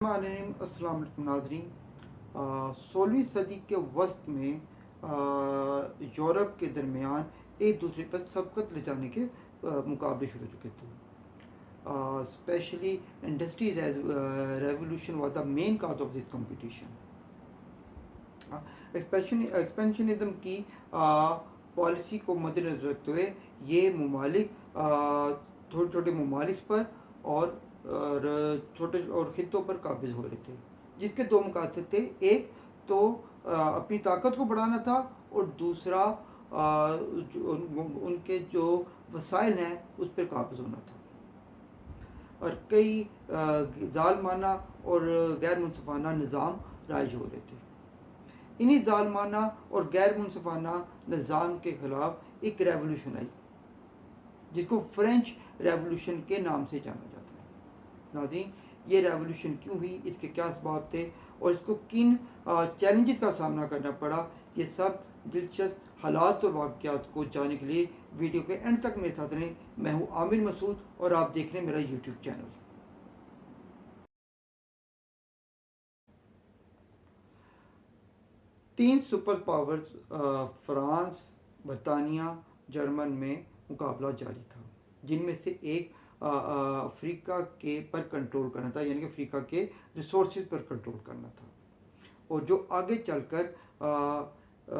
अस्सलाम वालेकुम नाज़रीन। 16वीं सदी के वस्त में यूरोप के दरमियान एक दूसरे पर सबकत ले जाने के मुकाबले शुरू हो चुके थे। Specially industry revolution was the main cause of this competition. Expansionism की पॉलिसी को मद्देनजर रखते हुए ये ममालिक छोटे छोटे ममालिक पर और छोटे और खित्तों पर काबिज हो रहे थे, जिसके दो मकासद थे। एक तो अपनी ताकत को बढ़ाना था और दूसरा उनके जो वसाइल हैं उस पर काबिज होना था। और कई जालमाना और गैर मुनसिफाना निज़ाम राइज हो रहे थे। इन्हीं जालमाना और गैर मुनसिफाना निज़ाम के ख़िलाफ़ एक रेवोल्यूशन आई, जिसको फ्रेंच रेवोल्यूशन के नाम से जाना जाता है। नाज़रीन, ये रेवोल्यूशन क्यों हुई, इसके क्या असबाब थे और इसको किन चैलेंजेस का सामना करना पड़ा, ये सब दिलचस्प हालात और वाक़यात को जानने के लिए वीडियो के एंड तक मेरे साथ रहें। मैं हूँ आमिर मसूद और आप देख रहे हैं मेरा यूट्यूब चैनल। तीन सुपर पावर्स फ्रांस, बरतानिया, जर्मन में मुकाबला जारी था, जिनमें से एक अफ्रीका के पर कंट्रोल करना था, यानी कि अफ्रीका के रिसोर्सेज पर कंट्रोल करना था, और जो आगे चलकर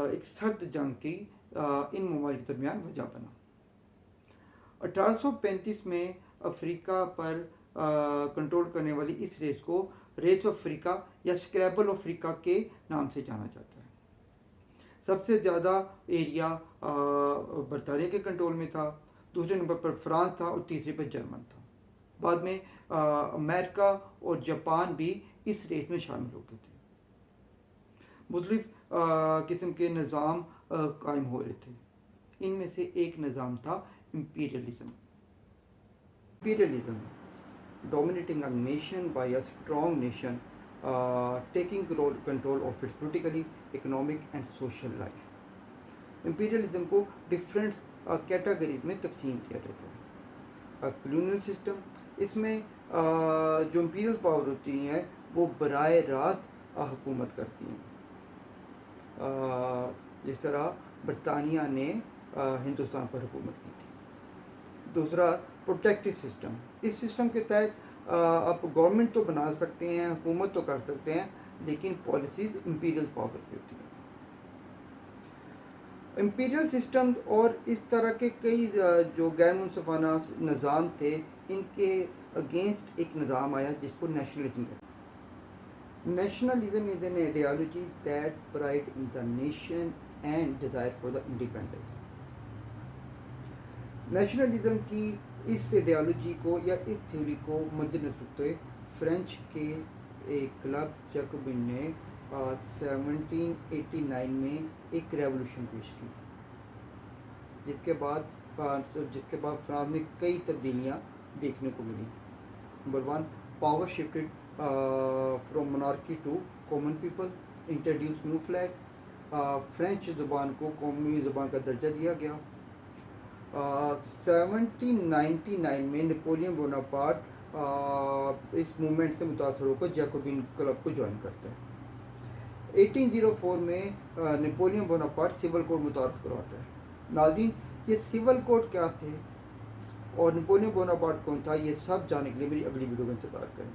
एक सर्द जंग की इन ममालिक के दरमियान वजह बना। 1835 में अफ्रीका पर कंट्रोल करने वाली इस रेस को रेस ऑफ अफ्रीका या स्क्रैबल अफ्रीका के नाम से जाना जाता है। सबसे ज़्यादा एरिया बरतानिया के कंट्रोल में था, दूसरे नंबर पर फ्रांस था और तीसरे पर जर्मन था। बाद में अमेरिका और जापान भी इस रेस में शामिल हो गए थे। मुख्तलिफ किस्म के निज़ाम कायम हो रहे थे। इनमें से एक निज़ाम था imperialism, dominating a nation by a strong nation, taking control of its politically, economic and social life. Imperialism को डिफरेंट कैटेगरीज में तकसीम किया जाता है। कॉलोनियल सिस्टम, इसमें जो इंपीरियल पावर होती हैं वो बराए रास्त हुकूमत करती हैं, जिस तरह बरतानिया ने हिंदुस्तान पर हुकूमत की थी। दूसरा प्रोटेक्टिव सिस्टम, इस सिस्टम के तहत आप गवर्नमेंट तो बना सकते हैं, हुकूमत तो कर सकते हैं, लेकिन पॉलिसीज़ इंपीरियल पावर की होती हैं। इंपीरियल सिस्टम और इस तरह के कई जो गैर मुनसिफाना निज़ाम थे, इनके अगेंस्ट एक निज़ाम आया जिसको नेशनलिज्म कहते हैं। Nationalism is an ideology that pride in the nation and desire for the independence. Nationalism की इस आइडियोलॉजी को या इस थ्योरी को मद्देनजर रखते हुए फ्रेंच के एक क्लब जैकोबिन ने 1789 में एक रेवोल्यूशन पेश की, जिसके बाद फ्रांस में कई तब्दीलियाँ देखने को मिली। Number 1, power shifted from monarchy to common people, introduce new flag, French ज़ुबान को कौमी ज़ुबान का दर्जा दिया गया। 1799 में नेपोलियन बोनापार्ट इस मूवमेंट से मुतासर होकर जैकोबिन क्लब को ज्वाइन करता है। 1804 में नेपोलियन बोनापार्ट सिविल कोड मुतारफ़ करवाता है। नाज़रीन, ये सिविल कोड क्या थे और नेपोलियन बोनापार्ट कौन था, ये सब जानने के लिए मेरी अगली वीडियो का इंतज़ार करें।